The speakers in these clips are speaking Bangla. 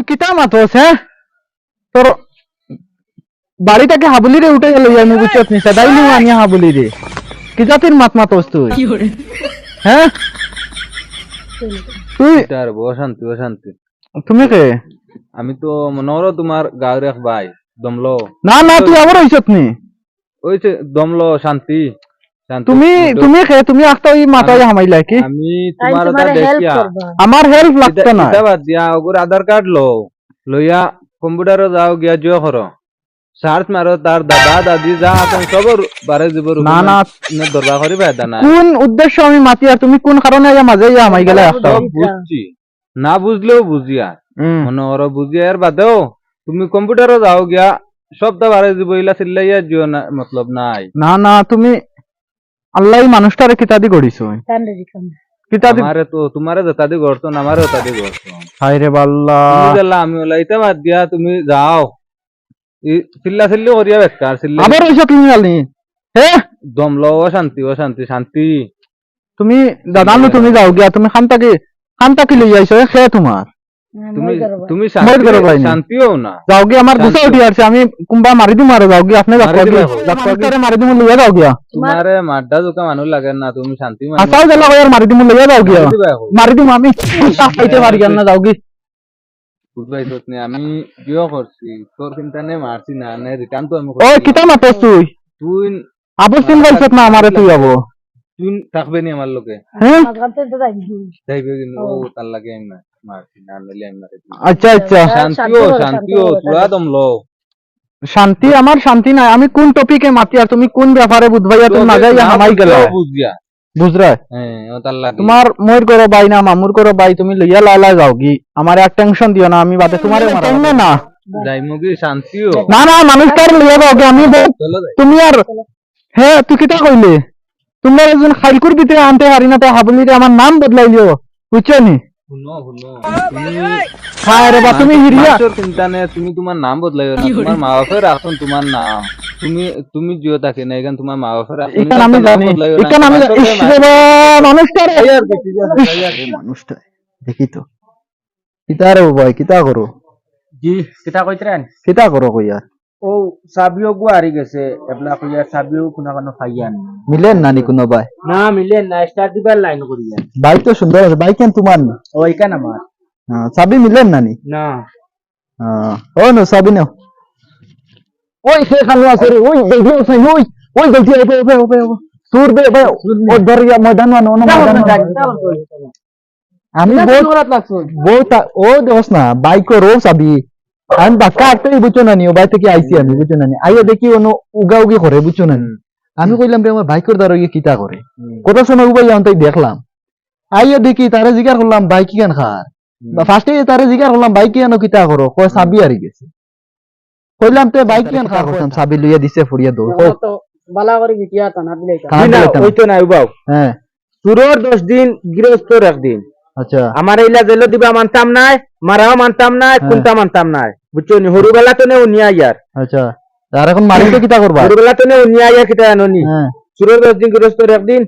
তুই কিতা মাতস হ্যাঁ তোর বাড়িটাকে হাবুলি রে উঠে গেল আমি বুঝছত নি সদাই নিউ আনিয়া হাবুলি রে কি জাতির মাত মাতস তুই হ্যাঁ তুই তার অশান্তি অশান্তি তুমি কে আমি তো মনে করো তোমার গাঁয়ের এক ভাই দমলো না না তুই আবার হইছত নি ওই যে দমলো শান্তি শান্তি তুমি তুমি কে তুমি একটা ওই মাথায় হামাইলা কি আমি তোমার ওটা দেখিয়া আমার হেল্প লাগতো না এটা বাদ দিয়া ওগুর আধার কার্ড লইয়া কম্পিউটারে যাও গিয়া জিও করো সার্চ মারো তার দাদা দাদি যা আপন সবর বারে জীবর না না দরবার করিবা এটা না কোন উদ্দেশ্য আমি মাতি আর তুমি কোন কারণে ইয়া মাঝে ইয়া হামাই গেলা একটা সব বুঝছি না বুঝলেও বুঝিয়া মনে করো বুঝিয়া এর বাদেও তুমি কম্পিউটারে যাও গিয়া সব দা বারে জীব ইলা চিল্লাইয়া জিও না মতলব নাই না না তুমি আল্লাহ মানুষটারে কিতাদি গড়িছো কিতাদি আমারে তো তোমারে যেতাদি করতো না আমারে ওতাদি করতো হায় রে বাল্লা তুমি গেলা আমি ওলাইতে বাদ দিয়া তুমি যাও চিল্লা চিল্লি করিয়া বেকার চিল্লা আবার হইছো তুমি আলি হে দমলো অশান্তি অশান্তি শান্তি তুমি দাদানো তুমি যাও গিয়া তুমি খানটাকে লই আইছো খে তোমার তুমি তুমি মর করো ভাই শান্তিও না যাও গিয়া আমার গুছা উঠি আসছে আমি কুম্বা মারি দিম আর যাও গিয়া আপনি ডাক্তারে মারি দিম লইয়া যাও গিয়া তোমারে মাড্ডা জোকা মানুষ লাগে না তুমি শান্তি আসাও গেলা কই আর মারি দিম লইয়া যাও গিয়া মারি দিম আমি খাইতে পারি না যাও গি বুঝবাই তো আমি বিয়ে করছি তোর চিন্তা নেই মারছি না নে রিটার্ন তো আমি ওই কিতা মাতস তুই তুই আবু সিন বলছত না আমারে তুই আবো তুই থাকবে নি আমার লোকে হ্যাঁ যাইবে কিন্তু ও তার লাগে আমি মারছি না নইলে আমি মারি দিই আচ্ছা আচ্ছা শান্তিও পুরা দমলো শান্তি আমার শান্তি নাই আমি কোন টপিকে মাতি আর তুমি কোন ব্যাপারে বুঝবাইয়া তুমি না যাইয়া হামাই গেলা বুঝিয়া বুঝরা হ্যাঁ ও তার লাগে তোমার মোর করো ভাই না মামুর করো ভাই তুমি লইয়া লালা যাও গি আমার এক টেনশন দিও না আমি বাদে তোমারে মারবো না যাইমুগি শান্তিও না না মানুষটার লইয়া যাও গি আমি তুমি আর হ্যাঁ তুই কিটা কইলে তোমরা একজন খাইলকুর দিতে আনতে পারি না তাই হাবলিতে আমার নাম বদলাইলিও বুঝছো নি শুনো হ্যাঁ রে বা তুমি হিরিয়া চিন্তা নেই তুমি তোমার নাম বদলাইও না তোমার মা বাপের রাখুন তোমার নাম তুমি তুমি জিও থাকে না এখানে তোমার মা বাপের এখানে আমি জানি এখানে আমি মানুষটা মানুষটা দেখি তো কিতা রে ভাই কিতা করো জি কিতা কইতরেন কিতা করো কইয়া ও সাবিও গু হারি গেছে এবলা কইয়া সাবিও কোনা কোন ফাইয়ান মিলেন নানি কোনো ভাই না মিলেন না স্টার দিবার লাইন করিয়া ভাই তো সুন্দর আছে ভাই কেন তোমার না ও এখান আমার সাবি মিলেন নানি না ও নো সাবি নাও ওই সে খালো আছে রে ওই দেখো সাই ওই গলতি ওপে সুর বে ভাই ও দরিয়া ময়দান আমি বহুত ও দোস না বাইক রো সাবি আমি বাক্কা একটাই বুঝছো না নিও বাই থেকে আইছি আমি বুঝছো না আইয়া দেখি অন্য উগা উগি করে বুঝছো না আমি কইলাম রে আমার বাইকের দ্বারা ইয়ে কিতা করে কত সময় উবাই তাই দেখলাম আইয়া দেখি তারে জিজ্ঞাসা করলাম বাইক কি কেন খার ফার্স্টে তারে জিজ্ঞাসা করলাম বাইক কেন কিতা করো কয় সাবি হারি গেছে কইলাম তে বাইক কেন খার করতাম সাবি লইয়া দিছে ফুরিয়া দৌ বালা করে গিয়া টানা দিলাইতা না ওই তো নাই উবাও হ্যাঁ সুরর 10 দিন গৃহস্থর 1 দিন আচ্ছা আমার ইলা জেল দিবা মানতাম নাই মারাও মানতাম নাই কোনটা মানতাম নাই বুঝছো নি হরুবেলা তো নে উনিয়া ইয়ার আচ্ছা আর এখন মারিতে কিতা করবা হরুবেলা তো নে উনিয়া ইয়া কিতা জানোনি সুরর 10 দিন গৃহস্থর 1 দিন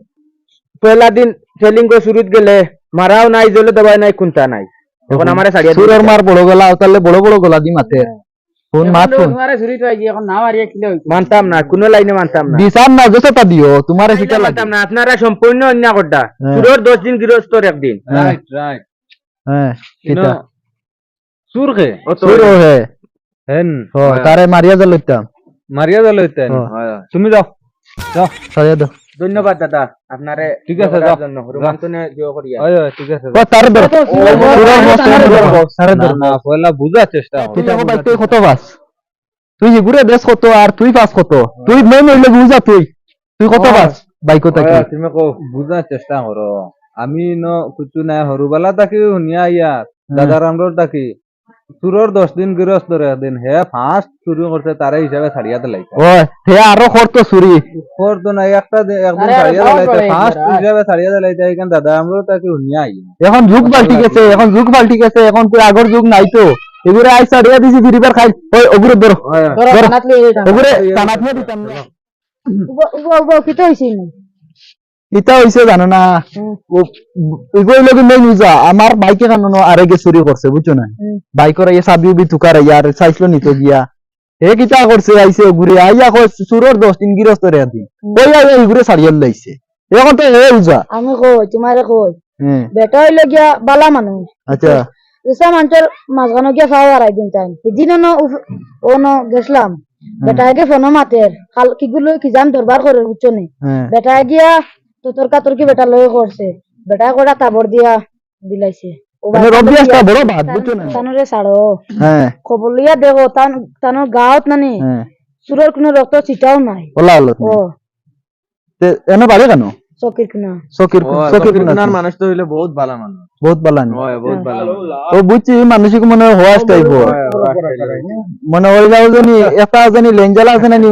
পয়লা দিন সেলিং কো শুরুত গেলে মারাও নাই জেল দবাই নাই কোনটা নাই এখন আমারে সাড়িয়া সুরর মার বড় গলা তাহলে বড় বড় গলা দি মাতে ফোন মাত ফোন তোমারে শুরুত হই এখন না মারিয়া কিলে মানতাম না কোন লাইনে মানতাম না দিশান না যতটা দিও তোমারে কিতা মানতাম না আপনারা সম্পূর্ণ অন্যায় করডা সুরর 10 দিন গৃহস্থর 1 দিন রাইট রাইট হ্যাঁ কিতা সুর কে সুর হে হেন তারে মারিয়া যাইতাম মারিয়া যাইতেন তুমি যাও যাও সারিয়া দাও ধন্যবাদ দাদা আপনারে ঠিক আছে যাও রোমান্তনে জিও করিয়া ওই ঠিক আছে ও তারে ধর সারে ধর না পয়লা বুঝার চেষ্টা করো তুই ভাই তুই কত পাস তুই ঘুরে দেশ কত আর তুই পাস কত তুই মেন হইলে বুঝা তুই কত পাস বাইকো তাকি তুমি কো বুঝার চেষ্টা করো আমি ন কিছু না হরুবালা তাকি হুনিয়া ইয়ার দাদার আমরোর তাকি সুরর 10 দিন গৃহস্থর 1 দিন হে ফার্স্ট চুরি করতে তারে হিসাবে ছাড়িয়া দিলাইতা ও হে আরো করতো চুরি করতো না একটা একদিন ছাড়িয়া দিলাইতা ফার্স্ট হিসাবে ছাড়িয়া দিলাইতা এখান দাদা আমরোর তাকি হুনিয়া আই এখন যুগ পাল্টি গেছে এখন তুই আগর যুগ নাই তো এগুরে আই ছাড়িয়া দিছি ফিরিবার খাই ওই ওগুরে ধরো ওগুরে টানাত নিয়ে দিতাম কিটা হইছে ইটা হইছে জানো না এগুলো কিন্তু নিউজা আমার বাইকে কানো আরেগে চুরি করছে বুঝছো না বাইকের এই চাবি উবি তুকার ইয়ার চাইছিল নিতে গিয়া হে কিতা করছে আইছে ঘুরে আইয়া কই চুরর 10 দিন গিরস্ত রে দি কই আইয়া ঘুরে ছাড়িয়ে লাইছে এখন তো হে উজা আমি কই তোমারে কই বেটা হইলো গিয়া বালা মানুষ আচ্ছা এসা মানুষের মাঝখানে গিয়া ফাও হারাই দিন টাইম সেদিন ওনো গেছিলাম বেটাকে ফোন মাতের খাল কিগুলো কি জান দরবার করে বুঝছো নি বেটা গিয়া তোর কাতরকি বেটা লয়ে করছে বেটা কোড়া তাবর দিয়া দিলাইছে মানে রবি আসটা বড় বাদ বুঝছো না তানরে ছাড়ো হ্যাঁ খবর লইয়া দেখো তানোর গাঁত নানি সুরের কোনো রক্ত ছিটাও নাই ওলা হলো ও তে এনে পারে কেন চকির কিনা সকির সকির আপনার মানুষ তো হইলে বহুত ভালো মানুষ বহুত বালা নি হয় বহুত ভালো ও বুঝছি মানসিক মনে হওয়া টাইপ মনে হই যাও জানি একটা জানি লেঞ্জালা আছে না নি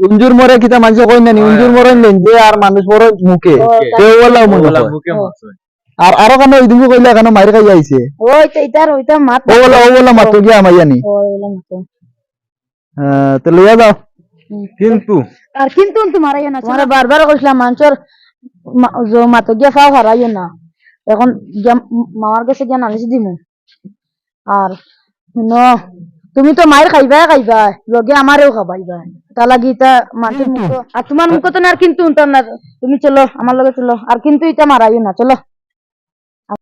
উঞ্জুর মরে কিতা মানুষ কই না নি উঞ্জুর মরে লেঞ্জে আর মানুষ মরে মুখে কেউ বলা মনে হয় মুখে মারছে আর আরো কেন ওই দিন কইলা কেন মাইর খাই আইছে ওই তো ওইটা মাত ও বলা মাতো গিয়া মাইয়া নি ওইলা মাত তো লইয়া যাও কিন্তু আর কিন্তু তোমার না তোমার বারবার কইছিলাম মানুষের মাতো গিয়া ফাও হারাইও না এখন মামার কাছে গিয়া নালিশ দিমু আর তুমি তো মায়ের খাইবা লগে আমারেও খাবাইবা তা লাগি তা মানুষের মুখ আর তোমার মুখ তো না আর কিন্তু না তুমি চলো আমার লগে চলো আর কিন্তু এটা মারাইও না চলো